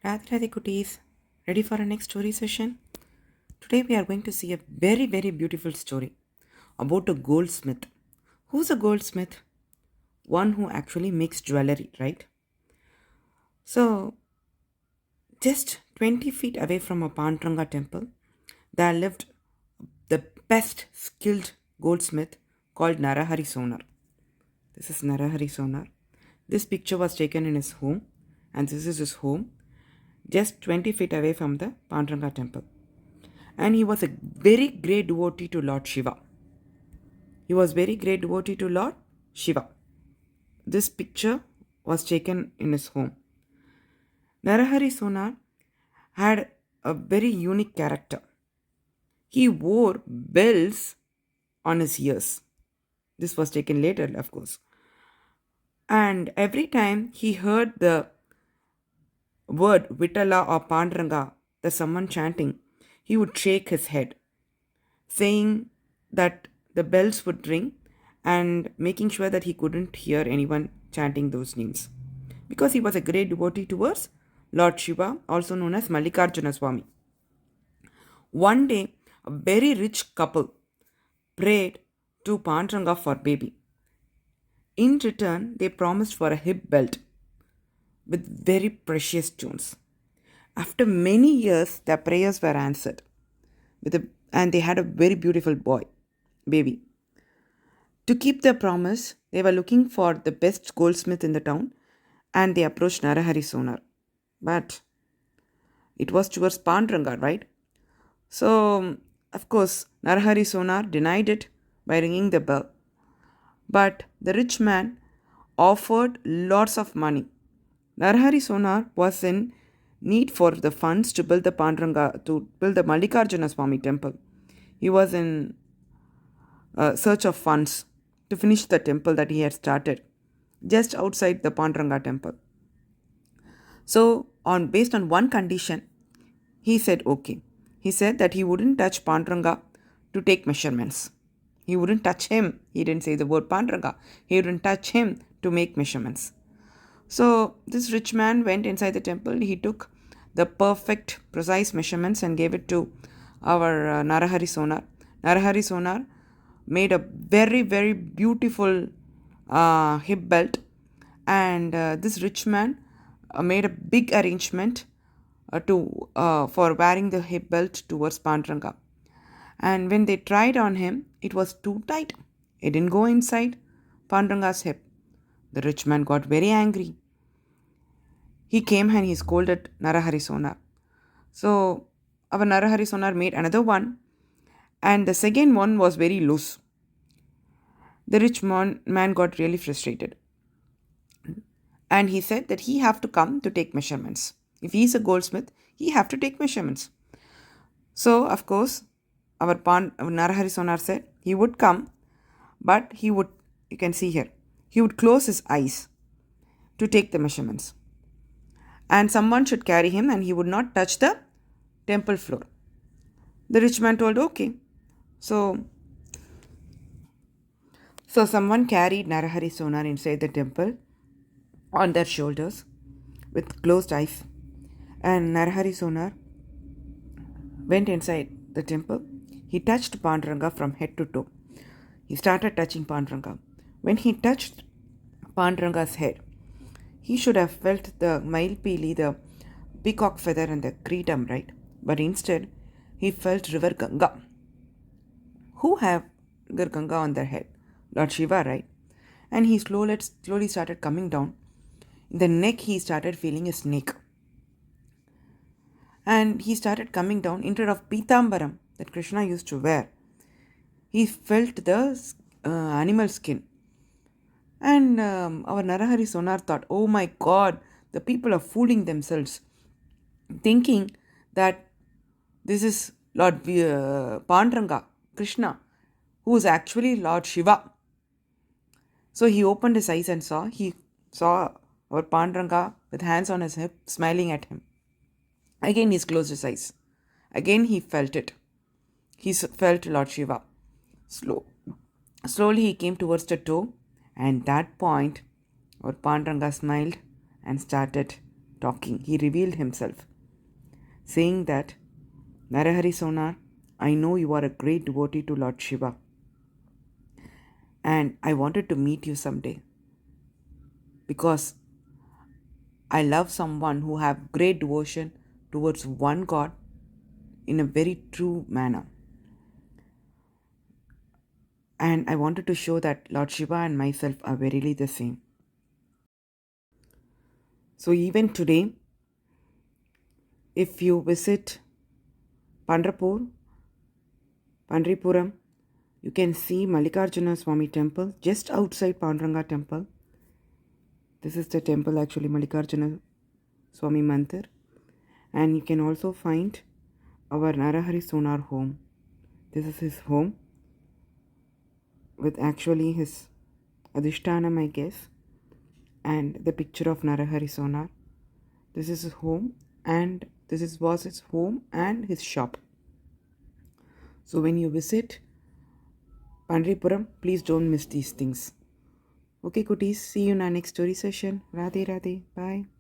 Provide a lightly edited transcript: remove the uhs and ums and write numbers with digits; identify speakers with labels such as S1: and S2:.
S1: Radhe Radhe Kutis, ready for our next story session? Today we are going to see a very beautiful story about a goldsmith. Who's a goldsmith? One who actually makes jewelry, right? So, just 20 feet away from a Pandurenga temple, there lived the best skilled goldsmith called Naraharisonnar. This is Naraharisonnar. This picture was taken in his home, and this is his home, just 20 feet away from the Pandurenga temple. And he was a very great devotee to Lord Shiva. He was very great devotee to Lord Shiva. This picture was taken in his home. Naraharisonnar had a very unique character. He wore bells on his ears. This was taken later, of course. And every time he heard the word VITTALA or Pandurenga, the someone chanting, he would shake his head, saying that the bells would ring and making sure that he couldn't hear anyone chanting those names. Because he was a great devotee towards Lord Shiva, also known as Mallikarjuna Swami. One day, a very rich couple prayed to Panduranga for baby. In return, they promised for a hip belt with very precious stones. After many years, their prayers were answered, and they had a very beautiful baby. To keep their promise, they were looking for the best goldsmith in the town, and they approached Naraharisonnar. But it was towards Panduranga, right? So, of course, Naraharisonnar denied it by ringing the bell. But the rich man offered lots of money. Naraharisonnar was in need for the funds to build the Mallikarjuna Swami temple. He was in search of funds to finish the temple that he had started just outside the Panduranga temple. So, based on one condition, he said okay. He said that he wouldn't touch Panduranga to take measurements. He wouldn't touch him. He didn't say the word Panduranga. He wouldn't touch him to make measurements. So this rich man went inside the temple. He took the perfect, precise measurements and gave it to our Naraharisonnar. Naraharisonnar made a very beautiful hip belt, and this rich man made a big arrangement for wearing the hip belt towards Panduranga. And when they tried on him, it was too tight. It didn't go inside Panduranga's hip. The rich man got very angry. He came and he scolded Naraharisonnar. So our Naraharisonnar made another one, and the second one was very loose. The rich man got really frustrated, and he said that he have to come to take measurements. If he is a goldsmith, he have to take measurements. So of course, our Naraharisonnar said he would come, but you can see here, he would close his eyes to take the measurements. And someone should carry him, and he would not touch the temple floor. The rich man told, okay. So someone carried Naraharisonnar inside the temple on their shoulders with closed eyes. And Naraharisonnar went inside the temple. He touched Panduranga from head to toe. He started touching Panduranga. When he touched Panduranga's head, he should have felt the Mailpili, the peacock feather and the Kritam, right? But instead, he felt River Ganga. Who have River Ganga on their head? Lord Shiva, right? And he slowly started coming down. In the neck, he started feeling a snake. And he started coming down instead of Pitambaram that Krishna used to wear. He felt the animal skin. And our Naraharisonnar thought, oh my God, the people are fooling themselves, thinking that this is Lord Panduranga, Krishna, who is actually Lord Shiva. So he opened his eyes and he saw our Panduranga with hands on his hip, smiling at him. Again he closed his eyes. Again he felt it. He felt Lord Shiva. Slowly he came towards the toe, and at that point our Panduranga smiled and started talking, he revealed himself, saying that, Naraharisonnar, I know you are a great devotee to Lord Shiva, and I wanted to meet you someday because I love someone who have great devotion towards one God in a very true manner. And I wanted to show that Lord Shiva and myself are verily the same. So even today, if you visit Pandripuram, you can see Mallikarjuna Swami temple just outside Pandurenga temple. This is the temple actually, Mallikarjuna Swami Mandir. And you can also find our Naraharisonnar home. This is his home with actually his Adhishtanam, I guess, and the picture of Naraharisonnar. This is his home, and was his home and his shop. So when you visit Pandripuram, please don't miss these things. Okay, cuties, see you in our next story session. Radhe Radhe. Bye.